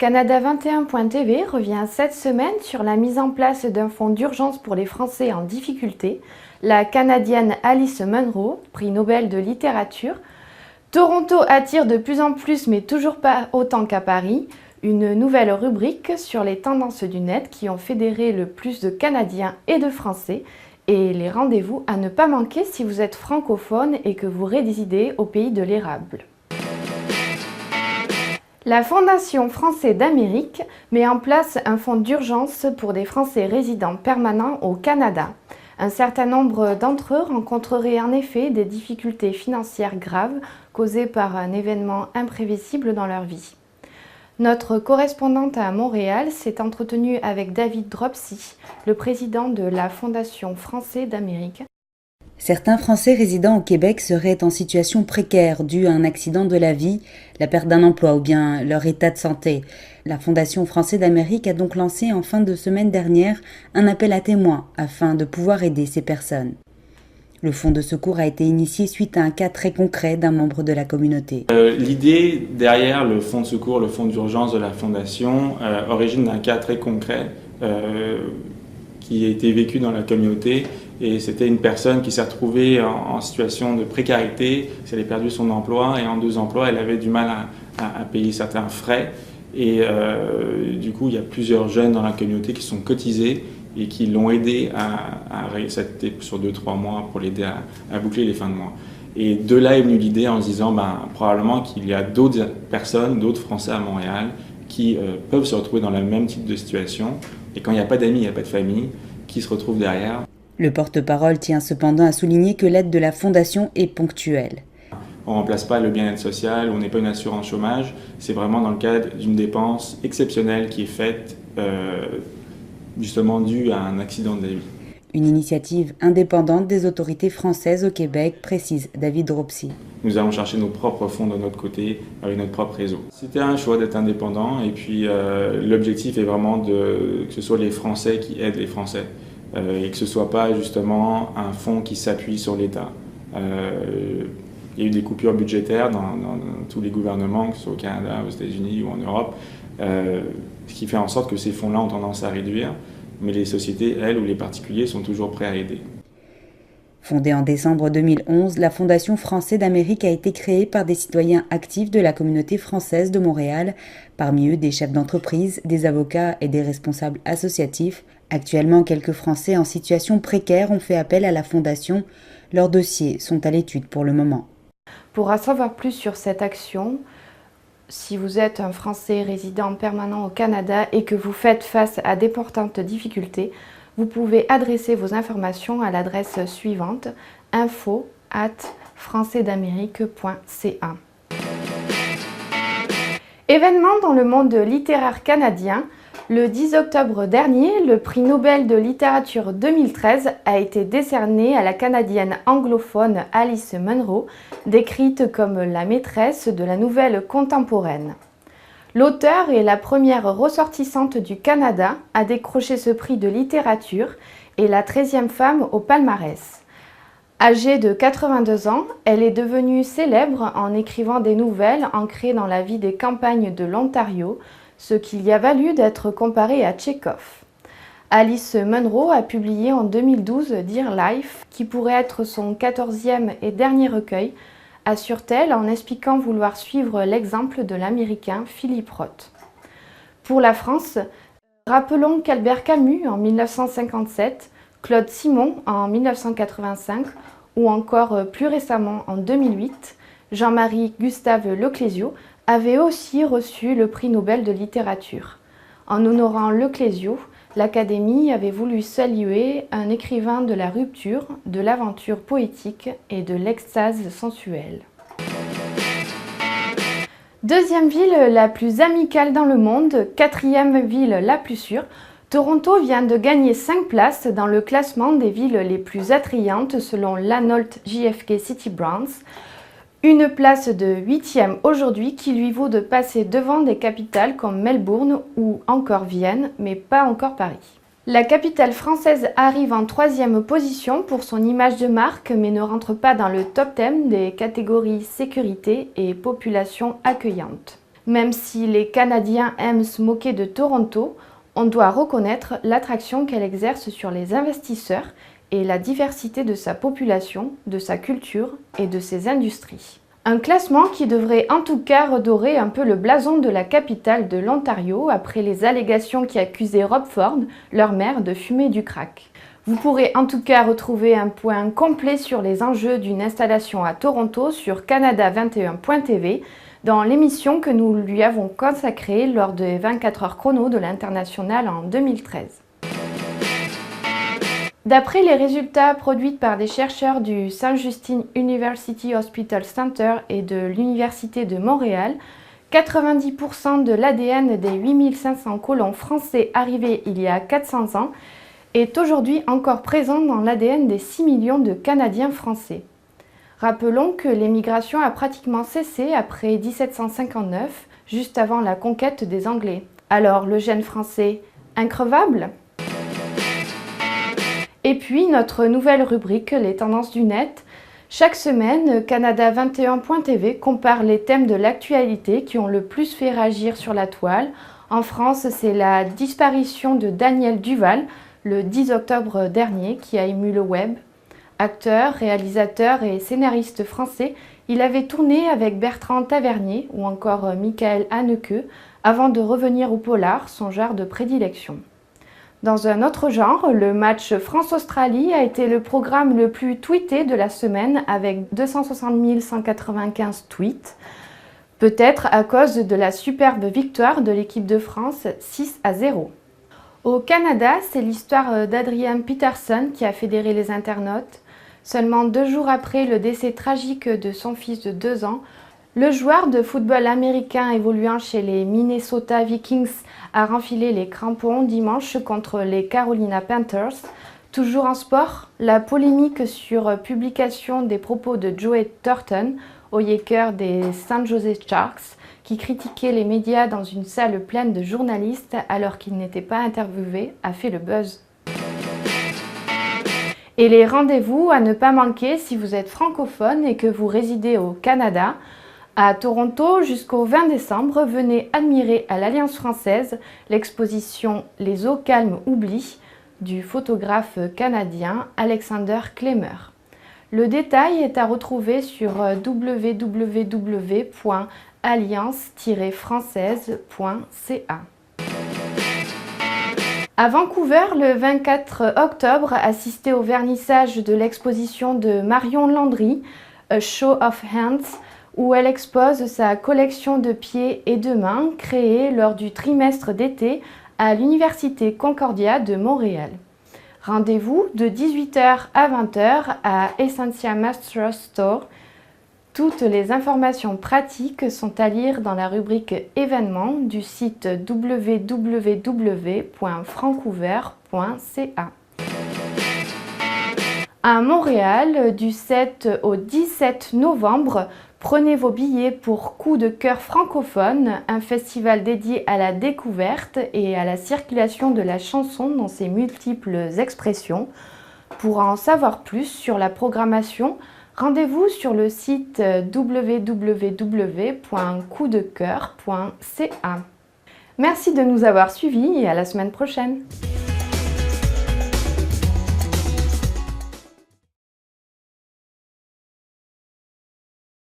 Canada21.tv revient cette semaine sur la mise en place d'un fonds d'urgence pour les Français en difficulté. La Canadienne Alice Munro, prix Nobel de littérature. Toronto attire de plus en plus, mais toujours pas autant qu'à Paris. Une nouvelle rubrique sur les tendances du net qui ont fédéré le plus de Canadiens et de Français. Et les rendez-vous à ne pas manquer si vous êtes francophone et que vous résidez au pays de l'érable. La Fondation Français d'Amérique met en place un fonds d'urgence pour des Français résidents permanents au Canada. Un certain nombre d'entre eux rencontreraient en effet des difficultés financières graves causées par un événement imprévisible dans leur vie. Notre correspondante à Montréal s'est entretenue avec David Dropsy, le président de la Fondation Français d'Amérique. Certains Français résidant au Québec seraient en situation précaire due à un accident de la vie, la perte d'un emploi ou bien leur état de santé. La Fondation Français d'Amérique a donc lancé en fin de semaine dernière un appel à témoins afin de pouvoir aider ces personnes. Le fonds de secours a été initié suite à un cas très concret d'un membre de la communauté. L'idée derrière le fonds de secours, le fonds d'urgence de la Fondation, origine d'un cas très concret qui a été vécu dans la communauté. Et c'était une personne qui s'est retrouvée en situation de précarité, elle a perdu son emploi et en 2 emplois, elle avait du mal à payer certains frais. Et du coup, il y a plusieurs jeunes dans la communauté qui sont cotisés et qui l'ont aidé sur 2-3 mois pour l'aider à boucler les fins de mois. Et de là est venue l'idée en se disant probablement qu'il y a d'autres personnes, d'autres Français à Montréal qui peuvent se retrouver dans le même type de situation. Et quand il n'y a pas d'amis, il n'y a pas de famille, qui se retrouvent derrière. Le porte-parole tient cependant à souligner que l'aide de la Fondation est ponctuelle. On ne remplace pas le bien-être social, on n'est pas une assurance chômage, c'est vraiment dans le cadre d'une dépense exceptionnelle qui est faite justement due à un accident de la vie. Une initiative indépendante des autorités françaises au Québec, précise David Dropsy. Nous allons chercher nos propres fonds de notre côté, avec notre propre réseau. C'était un choix d'être indépendant et puis l'objectif est vraiment que ce soit les Français qui aident les Français. Et que ce ne soit pas justement un fonds qui s'appuie sur l'État. Il y a eu des coupures budgétaires dans tous les gouvernements, que ce soit au Canada, aux États-Unis ou en Europe, ce qui fait en sorte que ces fonds-là ont tendance à réduire, mais les sociétés, elles, ou les particuliers sont toujours prêts à aider. Fondée en décembre 2011, la Fondation Français d'Amérique a été créée par des citoyens actifs de la communauté française de Montréal, parmi eux des chefs d'entreprise, des avocats et des responsables associatifs. Actuellement, quelques Français en situation précaire ont fait appel à la Fondation. Leurs dossiers sont à l'étude pour le moment. Pour en savoir plus sur cette action, si vous êtes un Français résident permanent au Canada et que vous faites face à d'importantes difficultés, vous pouvez adresser vos informations à l'adresse suivante info@françaisdamerique.ca. Événement dans le monde littéraire canadien, le 10 octobre dernier, le prix Nobel de littérature 2013 a été décerné à la Canadienne anglophone Alice Munro, décrite comme la maîtresse de la nouvelle contemporaine. L'auteure est la première ressortissante du Canada à décrocher ce prix de littérature et la 13e femme au palmarès. Âgée de 82 ans, elle est devenue célèbre en écrivant des nouvelles ancrées dans la vie des campagnes de l'Ontario, ce qui lui a valu d'être comparée à Tchekhov. Alice Munro a publié en 2012 Dear Life, qui pourrait être son 14e et dernier recueil, assure-t-elle en expliquant vouloir suivre l'exemple de l'Américain Philip Roth. Pour la France, rappelons qu'Albert Camus en 1957, Claude Simon en 1985 ou encore plus récemment en 2008, Jean-Marie Gustave Leclésio avait aussi reçu le prix Nobel de littérature. En honorant Leclésio, l'Académie avait voulu saluer un écrivain de la rupture, de l'aventure poétique et de l'extase sensuelle. Deuxième ville la plus amicale dans le monde, 4e ville la plus sûre, Toronto vient de gagner 5 places dans le classement des villes les plus attrayantes selon l'Analt JFK City Brands. Une place de 8e aujourd'hui qui lui vaut de passer devant des capitales comme Melbourne ou encore Vienne, mais pas encore Paris. La capitale française arrive en 3e position pour son image de marque, mais ne rentre pas dans le top 10 des catégories sécurité et population accueillante. Même si les Canadiens aiment se moquer de Toronto, on doit reconnaître l'attraction qu'elle exerce sur les investisseurs et la diversité de sa population, de sa culture et de ses industries. Un classement qui devrait en tout cas redorer un peu le blason de la capitale de l'Ontario après les allégations qui accusaient Rob Ford, leur maire, de fumer du crack. Vous pourrez en tout cas retrouver un point complet sur les enjeux d'une installation à Toronto sur Canada21.tv dans l'émission que nous lui avons consacrée lors des 24 heures chrono de l'International en 2013. D'après les résultats produits par des chercheurs du St. Justine University Hospital Center et de l'Université de Montréal, 90% de l'ADN des 8500 colons français arrivés il y a 400 ans est aujourd'hui encore présent dans l'ADN des 6 millions de Canadiens français. Rappelons que l'émigration a pratiquement cessé après 1759, juste avant la conquête des Anglais. Alors le gène français, increvable ? Et puis notre nouvelle rubrique, les tendances du net. Chaque semaine, Canada21.tv compare les thèmes de l'actualité qui ont le plus fait réagir sur la toile. En France, c'est la disparition de Daniel Duval, le 10 octobre dernier, qui a ému le web. Acteur, réalisateur et scénariste français, il avait tourné avec Bertrand Tavernier ou encore Michael Haneke avant de revenir au polar, son genre de prédilection. Dans un autre genre, le match France-Australie a été le programme le plus tweeté de la semaine avec 260 195 tweets, peut-être à cause de la superbe victoire de l'équipe de France 6-0. Au Canada, c'est l'histoire d'Adrian Peterson qui a fédéré les internautes. Seulement 2 jours après le décès tragique de son fils de 2 ans, le joueur de football américain évoluant chez les Minnesota Vikings a renfilé les crampons dimanche contre les Carolina Panthers. Toujours en sport, la polémique sur publication des propos de Joey Thornton, hockeyeur des San Jose Sharks, qui critiquait les médias dans une salle pleine de journalistes alors qu'il n'était pas interviewé, a fait le buzz. Et les rendez-vous à ne pas manquer si vous êtes francophone et que vous résidez au Canada. À Toronto, jusqu'au 20 décembre, venez admirer à l'Alliance française l'exposition « Les eaux calmes oublient » du photographe canadien Alexander Klemmer. Le détail est à retrouver sur www.alliance-française.ca. À Vancouver, le 24 octobre, assistez au vernissage de l'exposition de Marion Landry, A Show of Hands, où elle expose sa collection de pieds et de mains créée lors du trimestre d'été à l'Université Concordia de Montréal. Rendez-vous de 18h à 20h à Essentia Master Store. Toutes les informations pratiques sont à lire dans la rubrique événements du site www.francouver.ca. À Montréal, du 7 au 17 novembre, prenez vos billets pour Coup de cœur francophone, un festival dédié à la découverte et à la circulation de la chanson dans ses multiples expressions. Pour en savoir plus sur la programmation, rendez-vous sur le site www.coupdecoeur.ca. Merci de nous avoir suivis et à la semaine prochaine.